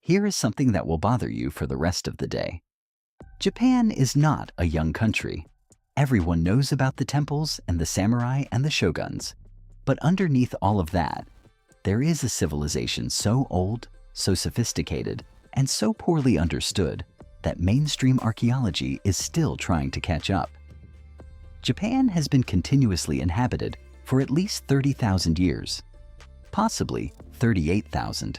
Here is something that will bother you for the rest of the day. Japan is not a young country. Everyone knows about the temples and the samurai and the shoguns. But underneath all of that, there is a civilization so old, so sophisticated, and so poorly understood that mainstream archaeology is still trying to catch up. Japan has been continuously inhabited for at least 30,000 years, possibly 38,000.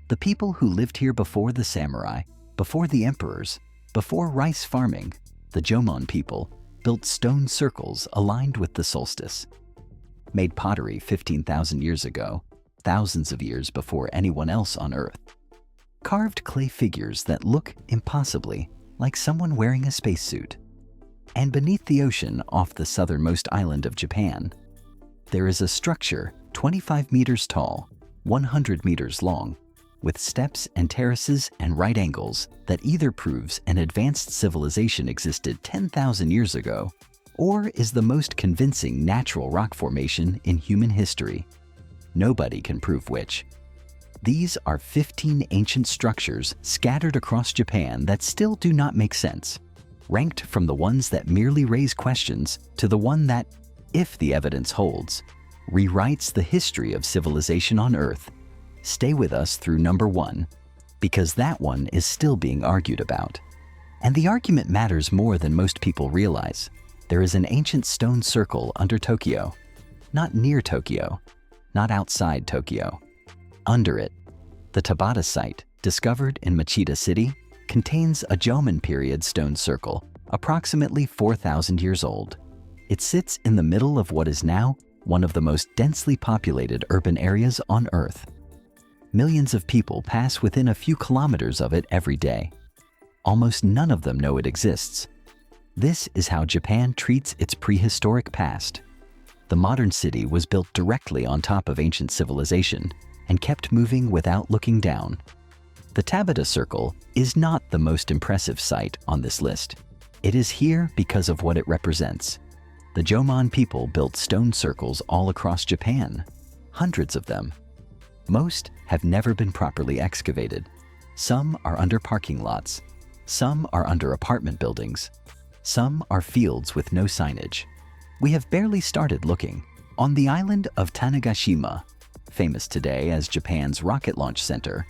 The people who lived here before the samurai, before the emperors, before rice farming, the Jomon people, built stone circles aligned with the solstice, made pottery 15,000 years ago, thousands of years before anyone else on Earth, carved clay figures that look impossibly like someone wearing a spacesuit. And beneath the ocean off the southernmost island of Japan, there is a structure 25 meters tall, 100 meters long, with steps and terraces and right angles that either proves an advanced civilization existed 10,000 years ago or is the most convincing natural rock formation in human history. Nobody can prove which. These are 15 ancient structures scattered across Japan that still do not make sense, ranked from the ones that merely raise questions to the one that, if the evidence holds, rewrites the history of civilization on Earth. Stay with us through number 1, because that one is still being argued about. And the argument matters more than most people realize. There is an ancient stone circle under Tokyo, not near Tokyo, not outside Tokyo. Under it, the Tabata site, discovered in Machida City, contains a Jomon period stone circle, approximately 4,000 years old. It sits in the middle of what is now one of the most densely populated urban areas on Earth. Millions of people pass within a few kilometers of it every day. Almost none of them know it exists. This is how Japan treats its prehistoric past. The modern city was built directly on top of ancient civilization and kept moving without looking down. The Tabata Circle is not the most impressive site on this list. It is here because of what it represents. The Jomon people built stone circles all across Japan, hundreds of them. Most have never been properly excavated. Some are under parking lots. Some are under apartment buildings. Some are fields with no signage. We have barely started looking. On the island of Tanegashima, famous today as Japan's rocket launch center,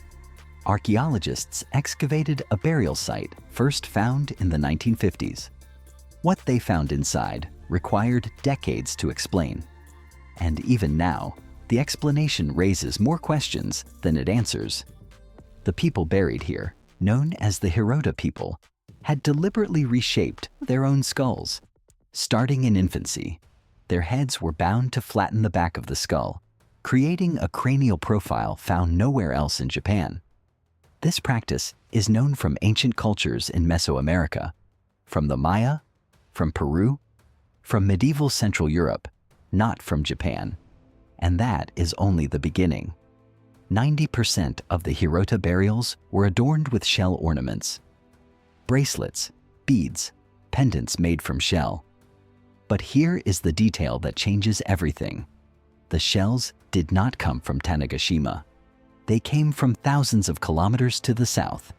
archaeologists excavated a burial site first found in the 1950s. What they found inside required decades to explain. And even now, the explanation raises more questions than it answers. The people buried here, known as the Hiroda people, had deliberately reshaped their own skulls. Starting in infancy, their heads were bound to flatten the back of the skull, creating a cranial profile found nowhere else in Japan. This practice is known from ancient cultures in Mesoamerica, from the Maya, from Peru, from medieval Central Europe, not from Japan. And that is only the beginning. 90% of the Hirota burials were adorned with shell ornaments. Bracelets, beads, pendants made from shell. But here is the detail that changes everything. The shells did not come from Tanegashima. They came from thousands of kilometers to the south.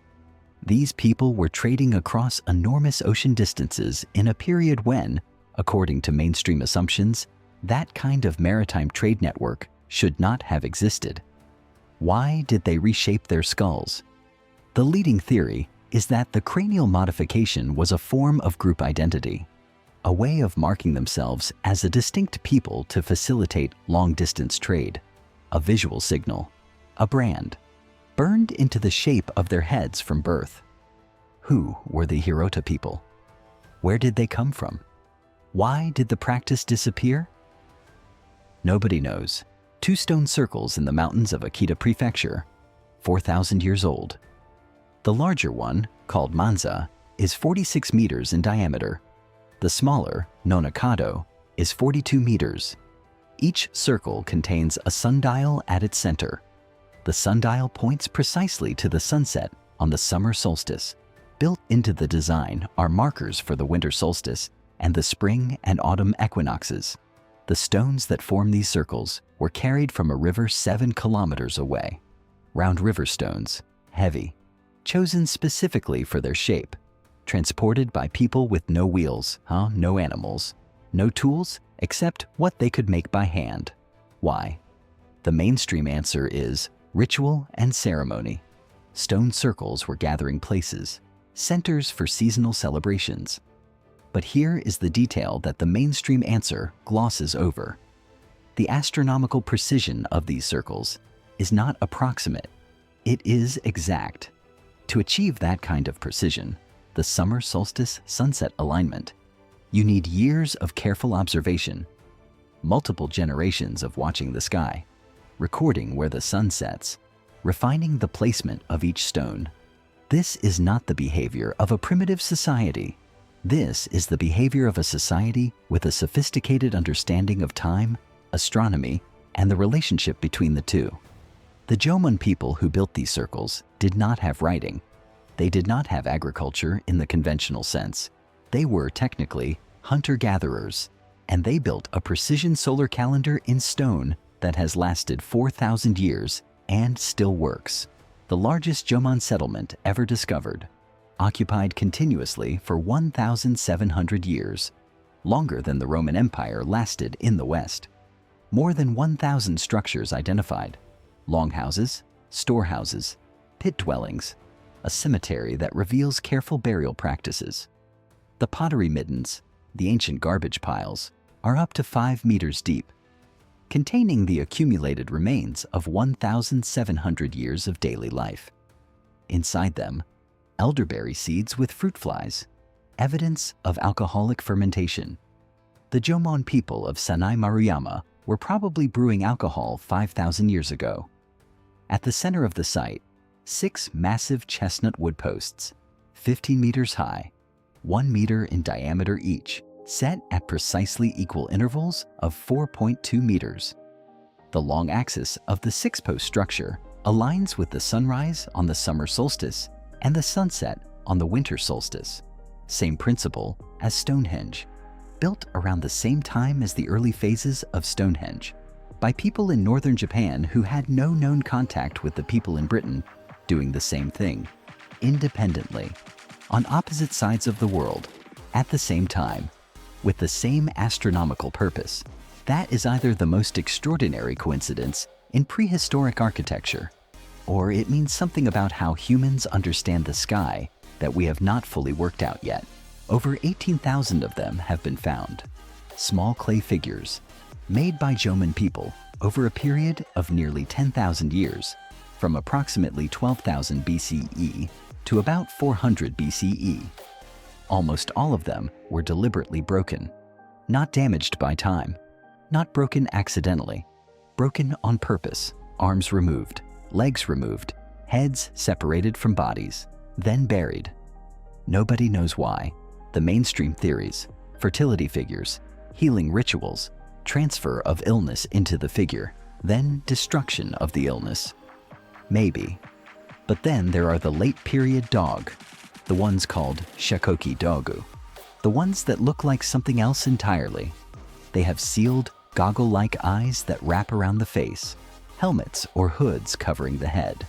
These people were trading across enormous ocean distances in a period when, according to mainstream assumptions, that kind of maritime trade network should not have existed. Why did they reshape their skulls? The leading theory is that the cranial modification was a form of group identity, a way of marking themselves as a distinct people to facilitate long-distance trade, a visual signal, a brand, burned into the shape of their heads from birth. Who were the Hirota people? Where did they come from? Why did the practice disappear? Nobody knows. 2 stone circles in the mountains of Akita Prefecture, 4,000 years old. The larger one, called Manza, is 46 meters in diameter. The smaller, Nonakado, is 42 meters. Each circle contains a sundial at its center. The sundial points precisely to the sunset on the summer solstice. Built into the design are markers for the winter solstice and the spring and autumn equinoxes. The stones that form these circles were carried from a river 7 kilometers away. Round river stones heavy, chosen specifically for their shape, transported by people with no wheels, no animals, no tools except what they could make by hand. Why? The mainstream answer is ritual and ceremony. Stone circles were gathering places, centers for seasonal celebrations. But here is the detail that the mainstream answer glosses over. The astronomical precision of these circles is not approximate, it is exact. To achieve that kind of precision, the summer solstice sunset alignment, you need years of careful observation, multiple generations of watching the sky, recording where the sun sets, refining the placement of each stone. This is not the behavior of a primitive society. This is the behavior of a society with a sophisticated understanding of time, astronomy, and the relationship between the two. The Jomon people who built these circles did not have writing. They did not have agriculture in the conventional sense. They were technically hunter-gatherers, and they built a precision solar calendar in stone that has lasted 4,000 years and still works. The largest Jomon settlement ever discovered, occupied continuously for 1,700 years, longer than the Roman Empire lasted in the West. More than 1,000 structures identified: longhouses, storehouses, pit dwellings, a cemetery that reveals careful burial practices. The pottery middens, the ancient garbage piles, are up to 5 meters deep, containing the accumulated remains of 1,700 years of daily life. Inside them, elderberry seeds with fruit flies, evidence of alcoholic fermentation. The Jomon people of Sannai Maruyama were probably brewing alcohol 5,000 years ago. At the center of the site, 6 massive chestnut wood posts, 15 meters high, 1 meter in diameter each, set at precisely equal intervals of 4.2 meters. The long axis of the 6-post structure aligns with the sunrise on the summer solstice and the sunset on the winter solstice. Same principle as Stonehenge, built around the same time as the early phases of Stonehenge, by people in northern Japan who had no known contact with the people in Britain doing the same thing, independently, on opposite sides of the world, at the same time, with the same astronomical purpose. That is either the most extraordinary coincidence in prehistoric architecture, or it means something about how humans understand the sky that we have not fully worked out yet. Over 18,000 of them have been found. Small clay figures, made by Jomon people over a period of nearly 10,000 years, from approximately 12,000 BCE to about 400 BCE. Almost all of them were deliberately broken, not damaged by time, not broken accidentally, broken on purpose, arms removed, legs removed, heads separated from bodies, then buried. Nobody knows why. The mainstream theories, fertility figures, healing rituals, transfer of illness into the figure, then destruction of the illness. Maybe. But then there are the late period dog, the ones called shakoki dogu, the ones that look like something else entirely. They have sealed, goggle-like eyes that wrap around the face, helmets or hoods covering the head,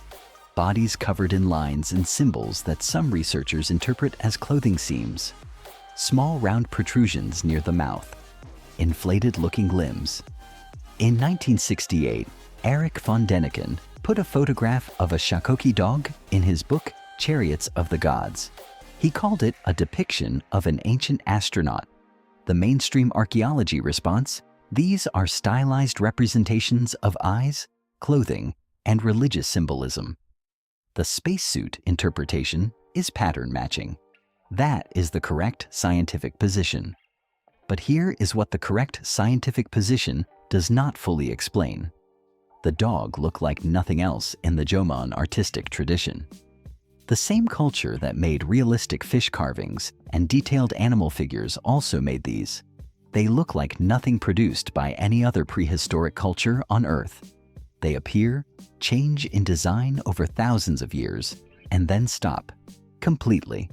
bodies covered in lines and symbols that some researchers interpret as clothing seams, small round protrusions near the mouth, inflated-looking limbs. In 1968, Erich von Däniken put a photograph of a shakoki dog in his book Chariots of the Gods. He called it a depiction of an ancient astronaut. The mainstream archaeology response: these are stylized representations of eyes, clothing, and religious symbolism. The spacesuit interpretation is pattern matching. That is the correct scientific position. But here is what the correct scientific position does not fully explain. The dog looked like nothing else in the Jomon artistic tradition. The same culture that made realistic fish carvings and detailed animal figures also made these. They look like nothing produced by any other prehistoric culture on Earth. They appear, change in design over thousands of years, and then stop completely.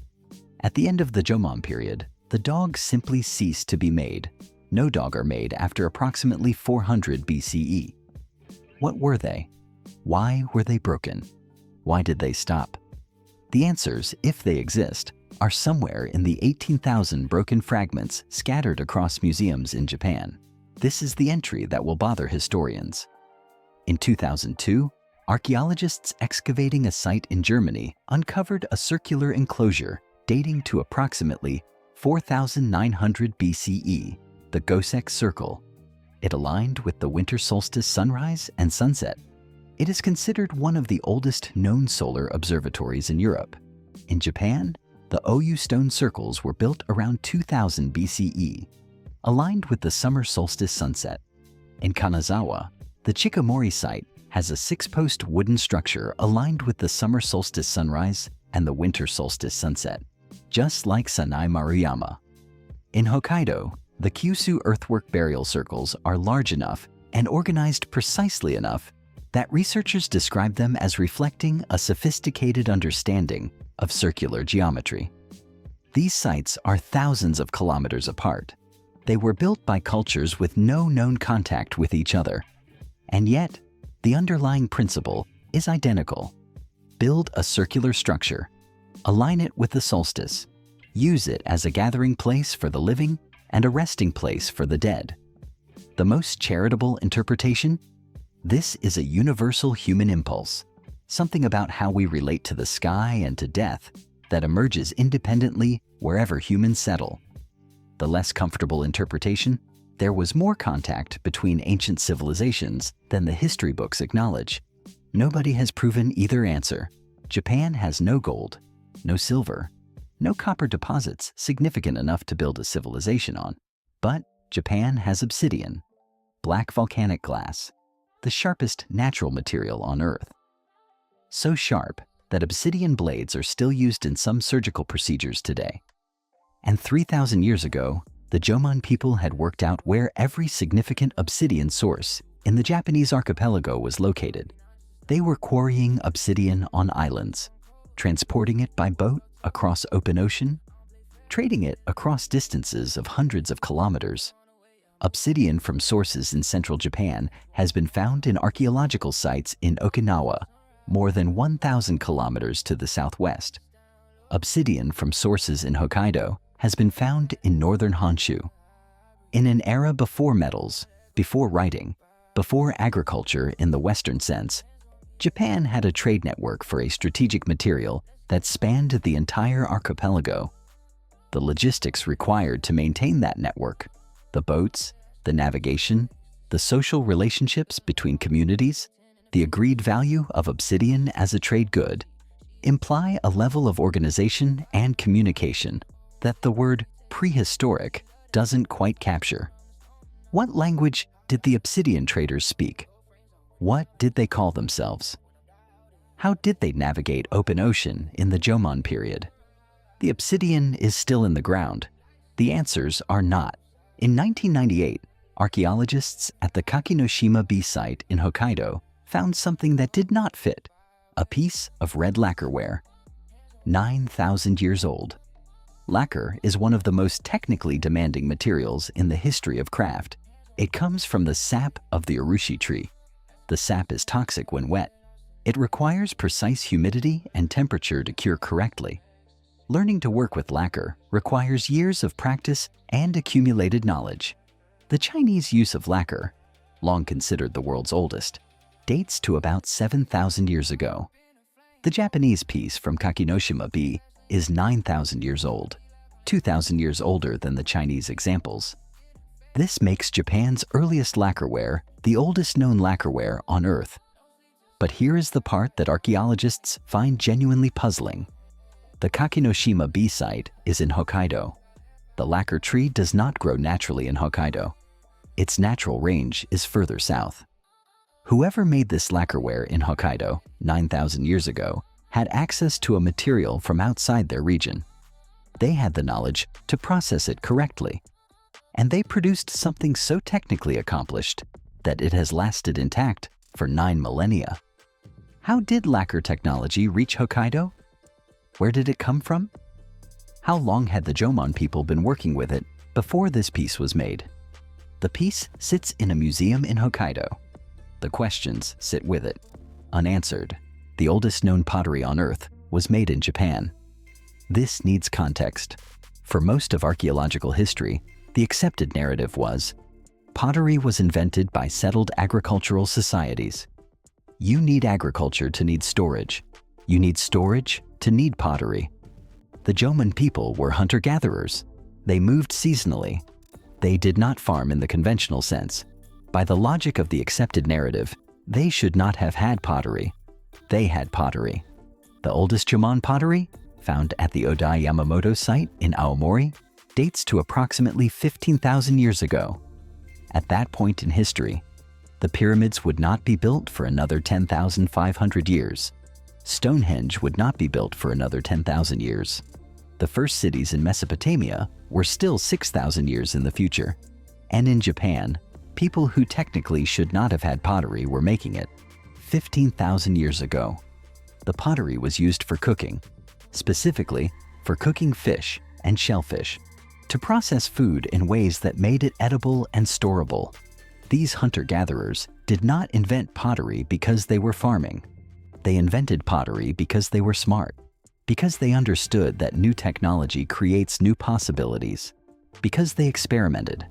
At the end of the Jomon period, the dogs simply ceased to be made. No dog are made after approximately 400 BCE. What were they? Why were they broken? Why did they stop? The answers, if they exist, are somewhere in the 18,000 broken fragments scattered across museums in Japan. This is the entry that will bother historians. In 2002, archaeologists excavating a site in Germany uncovered a circular enclosure dating to approximately 4,900 BCE, the Gosek Circle. It aligned with the winter solstice sunrise and sunset. It is considered one of the oldest known solar observatories in Europe. In Japan, the Oyu stone circles were built around 2000 BCE, aligned with the summer solstice sunset. In Kanazawa, the Chikamori site has a 6-post wooden structure aligned with the summer solstice sunrise and the winter solstice sunset, just like Sannai Maruyama. In Hokkaido, the Kyushu earthwork burial circles are large enough and organized precisely enough that researchers describe them as reflecting a sophisticated understanding of circular geometry. These sites are thousands of kilometers apart. They were built by cultures with no known contact with each other. And yet, the underlying principle is identical. Build a circular structure, align it with the solstice, use it as a gathering place for the living and a resting place for the dead. The most charitable interpretation? This is a universal human impulse, something about how we relate to the sky and to death that emerges independently wherever humans settle. The less comfortable interpretation? There was more contact between ancient civilizations than the history books acknowledge. Nobody has proven either answer. Japan has no gold, no silver, no copper deposits significant enough to build a civilization on. But Japan has obsidian, black volcanic glass, the sharpest natural material on Earth. So sharp that obsidian blades are still used in some surgical procedures today. And 3,000 years ago, the Jomon people had worked out where every significant obsidian source in the Japanese archipelago was located. They were quarrying obsidian on islands, transporting it by boat across open ocean, trading it across distances of hundreds of kilometers. Obsidian from sources in central Japan has been found in archaeological sites in Okinawa, more than 1,000 kilometers to the southwest. Obsidian from sources in Hokkaido has been found in northern Honshu. In an era before metals, before writing, before agriculture in the Western sense, Japan had a trade network for a strategic material that spanned the entire archipelago. The logistics required to maintain that network, the boats, the navigation, the social relationships between communities, the agreed value of obsidian as a trade good, imply a level of organization and communication that the word prehistoric doesn't quite capture. What language did the obsidian traders speak? What did they call themselves? How did they navigate open ocean in the Jomon period? The obsidian is still in the ground. The answers are not. In 1998, archaeologists at the Kakinoshima B site in Hokkaido found something that did not fit, a piece of red lacquerware. 9,000 years old. Lacquer is one of the most technically demanding materials in the history of craft. It comes from the sap of the urushi tree. The sap is toxic when wet. It requires precise humidity and temperature to cure correctly. Learning to work with lacquer requires years of practice and accumulated knowledge. The Chinese use of lacquer, long considered the world's oldest, dates to about 7,000 years ago. The Japanese piece from Kakinoshima B is 9,000 years old, 2,000 years older than the Chinese examples. This makes Japan's earliest lacquerware the oldest known lacquerware on Earth. But here is the part that archaeologists find genuinely puzzling. The Kakinoshima B site is in Hokkaido. The lacquer tree does not grow naturally in Hokkaido. Its natural range is further south. Whoever made this lacquerware in Hokkaido 9,000 years ago had access to a material from outside their region. They had the knowledge to process it correctly. And they produced something so technically accomplished that it has lasted intact for 9 millennia. How did lacquer technology reach Hokkaido? Where did it come from? How long had the Jomon people been working with it before this piece was made? The piece sits in a museum in Hokkaido. The questions sit with it, unanswered. the oldest known pottery on Earth, was made in Japan. This needs context. For most of archaeological history, the accepted narrative was, pottery was invented by settled agricultural societies. You need agriculture to need storage. You need storage to need pottery. The Jomon people were hunter-gatherers. They moved seasonally. They did not farm in the conventional sense. By the logic of the accepted narrative, they should not have had pottery. They had pottery. The oldest Jomon pottery, found at the Odai Yamamoto site in Aomori, dates to approximately 15,000 years ago. At that point in history, the pyramids would not be built for another 10,500 years. Stonehenge would not be built for another 10,000 years. The first cities in Mesopotamia were still 6,000 years in the future. And in Japan, people who technically should not have had pottery were making it 15,000 years ago. The pottery was used for cooking, specifically for cooking fish and shellfish, to process food in ways that made it edible and storable. These hunter-gatherers did not invent pottery because they were farming. They invented pottery because they were smart, because they understood that new technology creates new possibilities, because they experimented.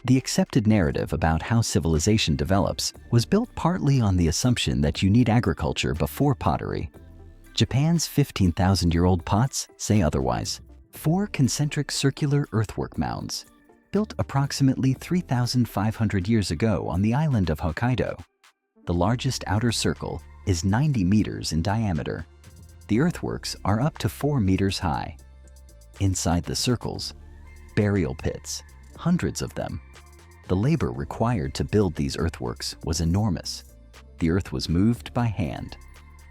The accepted narrative about how civilization develops was built partly on the assumption that you need agriculture before pottery. Japan's 15,000-year-old pots say otherwise. 4 concentric circular earthwork mounds, built approximately 3,500 years ago on the island of Hokkaido. The largest outer circle is 90 meters in diameter. The earthworks are up to 4 meters high. Inside the circles, burial pits, hundreds of them. The labor required to build these earthworks was enormous. The earth was moved by hand.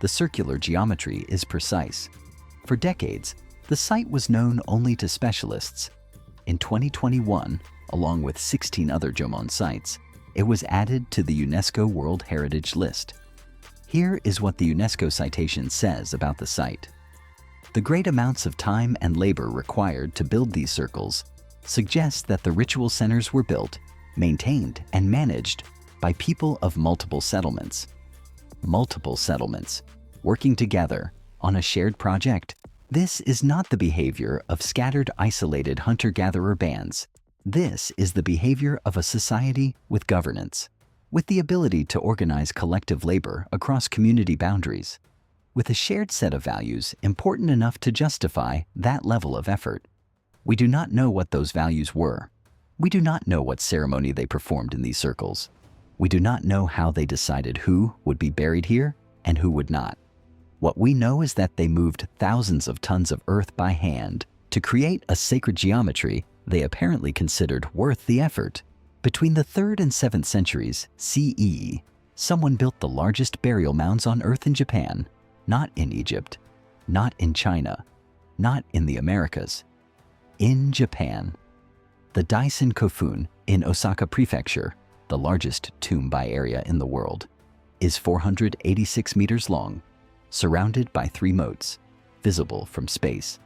The circular geometry is precise. For decades, the site was known only to specialists. In 2021, along with 16 other Jomon sites, it was added to the UNESCO World Heritage List. Here is what the UNESCO citation says about the site. The great amounts of time and labor required to build these circles suggests that the ritual centers were built, maintained, and managed by people of multiple settlements. Multiple settlements, working together on a shared project. This is not the behavior of scattered, isolated hunter-gatherer bands. This is the behavior of a society with governance, with the ability to organize collective labor across community boundaries, with a shared set of values important enough to justify that level of effort. We do not know what those values were. We do not know what ceremony they performed in these circles. We do not know how they decided who would be buried here and who would not. What we know is that they moved thousands of tons of earth by hand to create a sacred geometry they apparently considered worth the effort. Between the 3rd and 7th centuries CE, someone built the largest burial mounds on Earth in Japan, not in Egypt, not in China, not in the Americas. In Japan. The Daisen Kofun in Osaka Prefecture, the largest tomb by area in the world, is 486 meters long, surrounded by 3 moats, visible from space.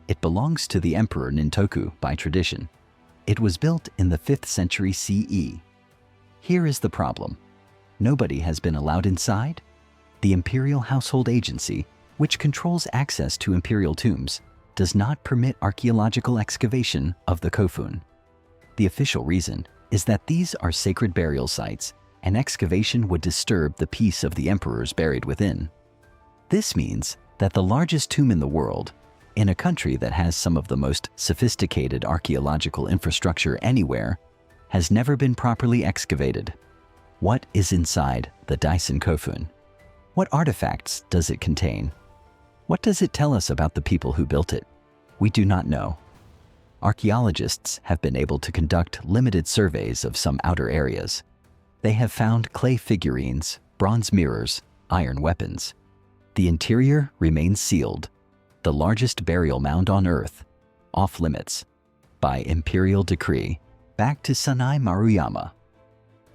It belongs to the Emperor Nintoku by tradition. It was built in the 5th century CE. Here is the problem. Nobody has been allowed inside. The Imperial Household Agency, which controls access to imperial tombs, does not permit archaeological excavation of the Kofun. The official reason is that these are sacred burial sites and excavation would disturb the peace of the emperors buried within. This means that the largest tomb in the world, in a country that has some of the most sophisticated archaeological infrastructure anywhere, has never been properly excavated. What is inside the Daisen Kofun? What artifacts does it contain? What does it tell us about the people who built it? We do not know. Archaeologists have been able to conduct limited surveys of some outer areas. They have found clay figurines, bronze mirrors, iron weapons. The interior remains sealed. The largest burial mound on Earth, off limits, by imperial decree, back to Sannai Maruyama.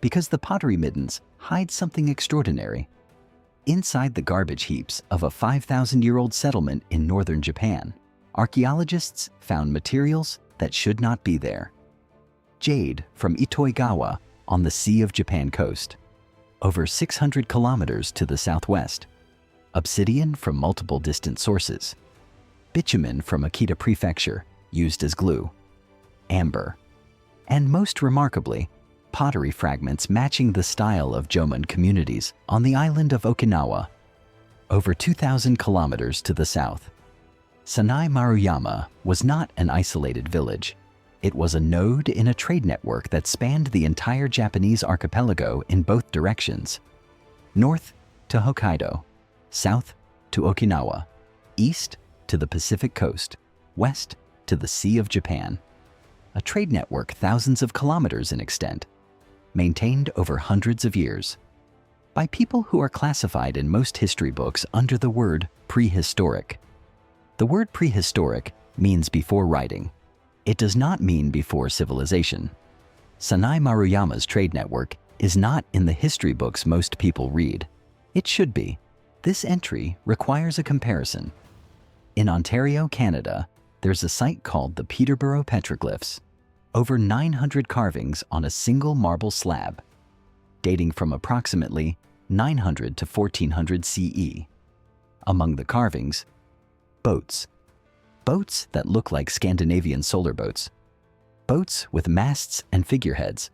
Because the pottery middens hide something extraordinary. Inside the garbage heaps of a 5,000-year-old settlement in northern Japan, archaeologists found materials that should not be there. Jade from Itoigawa on the Sea of Japan coast, over 600 kilometers to the southwest. obsidian from multiple distant sources, bitumen from Akita Prefecture, used as glue, amber, and most remarkably, pottery fragments matching the style of Jomon communities on the island of Okinawa, over 2,000 kilometers to the south. Sannai Maruyama was not an isolated village. It was a node in a trade network that spanned the entire Japanese archipelago in both directions. North to Hokkaido, south to Okinawa, east to the Pacific coast, west to the Sea of Japan. A trade network thousands of kilometers in extent, maintained over hundreds of years, by people who are classified in most history books under the word prehistoric. The word prehistoric means before writing. It does not mean before civilization. Sannai Maruyama's trade network is not in the history books most people read. It should be. This entry requires a comparison. In Ontario, Canada, there's a site called the Peterborough Petroglyphs. Over 900 carvings on a single marble slab, dating from approximately 900 to 1400 CE. Among the carvings, boats. Boats that look like Scandinavian solar boats. Boats with masts and figureheads.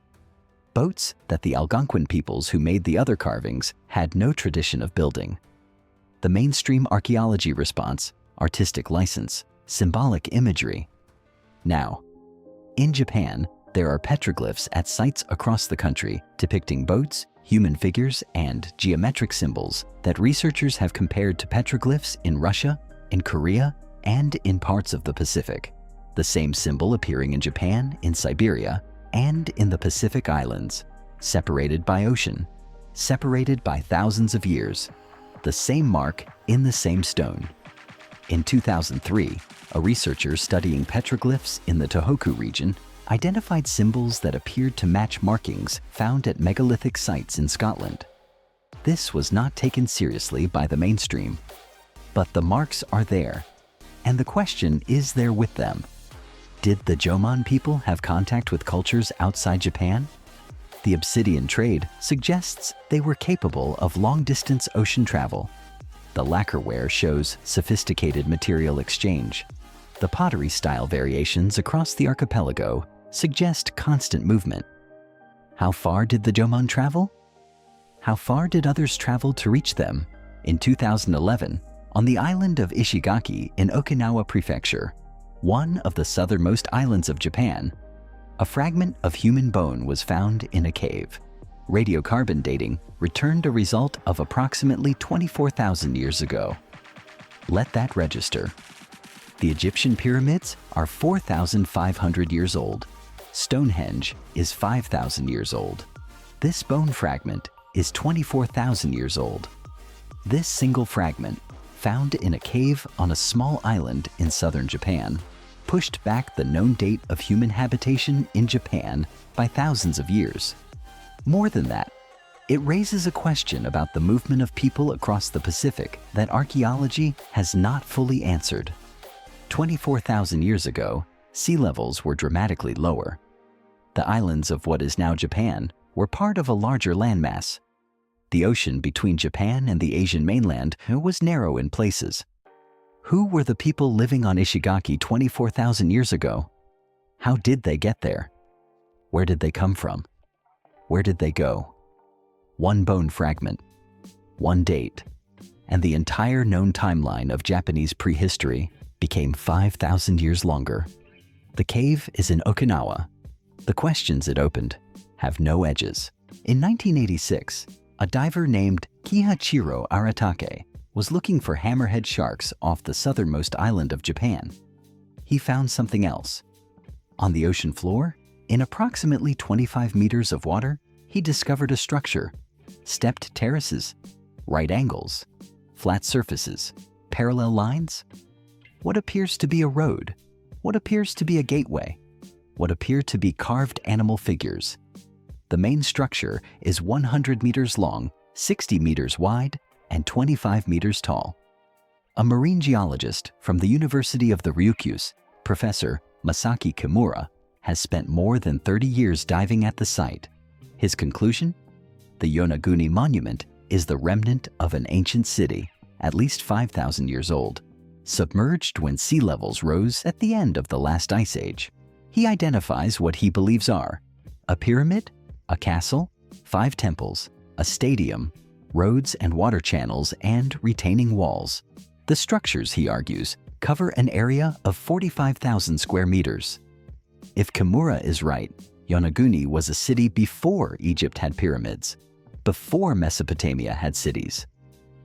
Boats that the Algonquin peoples who made the other carvings had no tradition of building. The mainstream archaeology response, artistic license, symbolic imagery. Now, in Japan, there are petroglyphs at sites across the country depicting boats, human figures, and geometric symbols that researchers have compared to petroglyphs in Russia, in Korea, and in parts of the Pacific. The same symbol appearing in Japan, in Siberia, and in the Pacific Islands, separated by ocean, separated by thousands of years. The same mark in the same stone. In 2003, a researcher studying petroglyphs in the Tohoku region identified symbols that appeared to match markings found at megalithic sites in Scotland. This was not taken seriously by the mainstream, but the marks are there, and the question is there with them. Did the Jomon people have contact with cultures outside Japan? The obsidian trade suggests they were capable of long-distance ocean travel. The lacquerware shows sophisticated material exchange. The pottery style variations across the archipelago suggest constant movement. How far did the Jomon travel? How far did others travel to reach them? In 2011, on the island of Ishigaki in Okinawa Prefecture, one of the southernmost islands of Japan, a fragment of human bone was found in a cave. Radiocarbon dating returned a result of approximately 24,000 years ago. Let that register. The Egyptian pyramids are 4,500 years old. Stonehenge is 5,000 years old. This bone fragment is 24,000 years old. This single fragment, found in a cave on a small island in southern Japan, pushed back the known date of human habitation in Japan by thousands of years. More than that, it raises a question about the movement of people across the Pacific that archaeology has not fully answered. 24,000 years ago, sea levels were dramatically lower. The islands of what is now Japan were part of a larger landmass. The ocean between Japan and the Asian mainland was narrow in places. Who were the people living on Ishigaki 24,000 years ago? How did they get there? Where did they come from? Where did they go? One bone fragment, one date, and the entire known timeline of Japanese prehistory became 5,000 years longer. The cave is in Okinawa. The questions it opened have no edges. In 1986, a diver named Kihachiro Aratake was looking for hammerhead sharks off the southernmost island of Japan. He found something else. On the ocean floor, in approximately 25 meters of water, he discovered a structure, stepped terraces, right angles, flat surfaces, parallel lines. What appears to be a road, what appears to be a gateway, what appear to be carved animal figures. The main structure is 100 meters long, 60 meters wide, and 25 meters tall. A marine geologist from the University of the Ryukyus, Professor Masaki Kimura, has spent more than 30 years diving at the site. His conclusion? The Yonaguni monument is the remnant of an ancient city. at least 5,000 years old, submerged when sea levels rose at the end of the last ice age. He identifies what he believes are a pyramid, a castle, 5 temples, a stadium, roads and water channels, and retaining walls. The structures, he argues, cover an area of 45,000 square meters. If Kimura is right, Yonaguni was a city before Egypt had pyramids, before Mesopotamia had cities,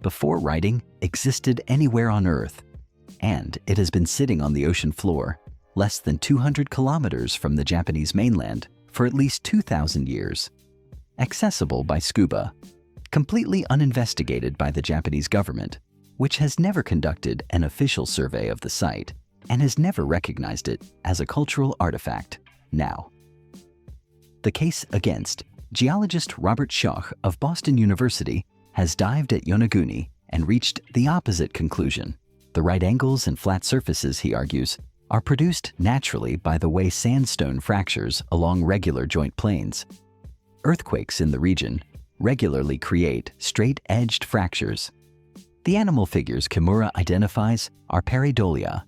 before writing existed anywhere on Earth, and it has been sitting on the ocean floor, less than 200 kilometers from the Japanese mainland, for at least 2,000 years. Accessible by scuba, completely uninvestigated by the Japanese government, which has never conducted an official survey of the site and has never recognized it as a cultural artifact. Now, the case against geologist Robert Schoch of Boston University has dived at Yonaguni and reached the opposite conclusion. The right angles and flat surfaces, he argues, are produced naturally by the way sandstone fractures along regular joint planes. Earthquakes in the region regularly create straight-edged fractures. The animal figures Kimura identifies are pareidolia,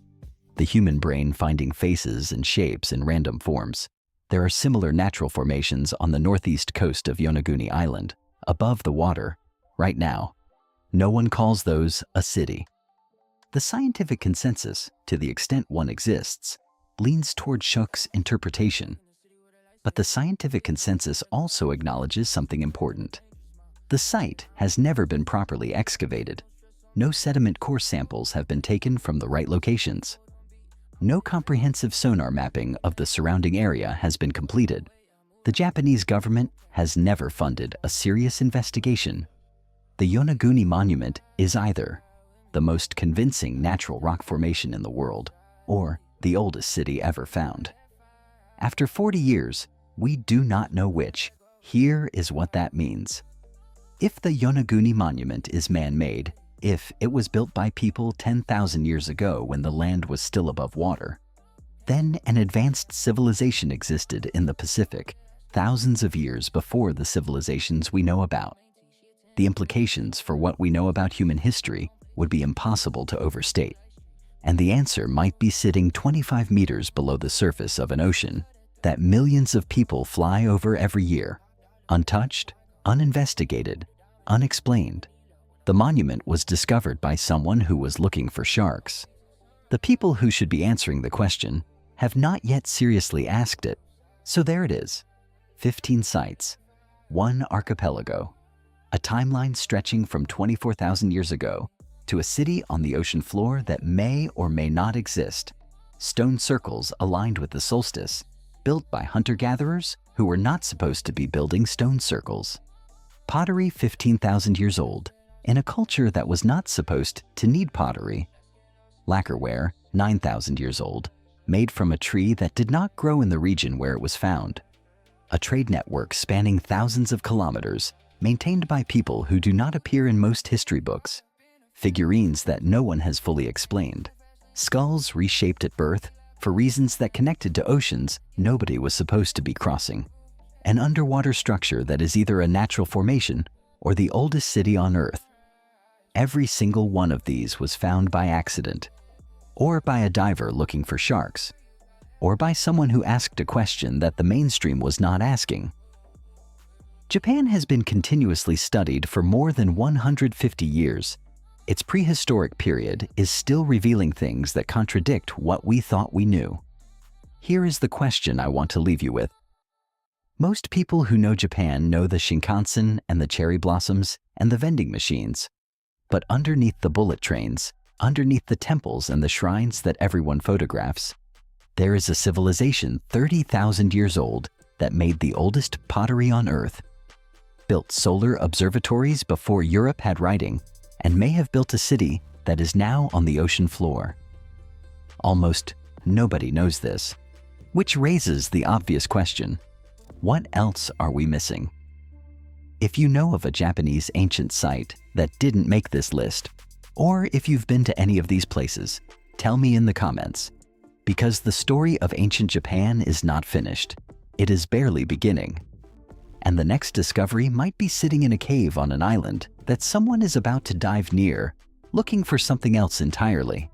the human brain finding faces and shapes in random forms. There are similar natural formations on the northeast coast of Yonaguni Island, above the water. Right now, no one calls those a city. The scientific consensus, to the extent one exists, leans toward Schoch's interpretation. But the scientific consensus also acknowledges something important. The site has never been properly excavated. No sediment core samples have been taken from the right locations. No comprehensive sonar mapping of the surrounding area has been completed. The Japanese government has never funded a serious investigation. The Yonaguni Monument is either the most convincing natural rock formation in the world or the oldest city ever found. After 40 years, we do not know which. Here is what that means. If the Yonaguni Monument is man-made, if it was built by people 10,000 years ago when the land was still above water, then an advanced civilization existed in the Pacific thousands of years before the civilizations we know about. The implications for what we know about human history would be impossible to overstate, and the answer might be sitting 25 meters below the surface of an ocean that millions of people fly over every year, untouched, uninvestigated, unexplained. The monument was discovered by someone who was looking for sharks. The people who should be answering the question have not yet seriously asked it. So there it is, 15 sites, one archipelago, a timeline stretching from 24,000 years ago to a city on the ocean floor that may or may not exist, stone circles aligned with the solstice, built by hunter-gatherers who were not supposed to be building stone circles. Pottery 15,000 years old, in a culture that was not supposed to need pottery. Lacquerware 9,000 years old, made from a tree that did not grow in the region where it was found. A trade network spanning thousands of kilometers, maintained by people who do not appear in most history books. Figurines that no one has fully explained. Skulls reshaped at birth for reasons that connected to oceans nobody was supposed to be crossing. An underwater structure that is either a natural formation or the oldest city on Earth. Every single one of these was found by accident, or by a diver looking for sharks, or by someone who asked a question that the mainstream was not asking. Japan has been continuously studied for more than 150 years. Its prehistoric period is still revealing things that contradict what we thought we knew. Here is the question I want to leave you with. Most people who know Japan know the Shinkansen and the cherry blossoms and the vending machines. But underneath the bullet trains, underneath the temples and the shrines that everyone photographs, there is a civilization 30,000 years old that made the oldest pottery on Earth, built solar observatories before Europe had writing, and may have built a city that is now on the ocean floor. Almost nobody knows this, which raises the obvious question: what else are we missing? If you know of a Japanese ancient site that didn't make this list, or if you've been to any of these places, tell me in the comments. Because the story of ancient Japan is not finished. It is barely beginning. And the next discovery might be sitting in a cave on an island that someone is about to dive near looking for something else entirely.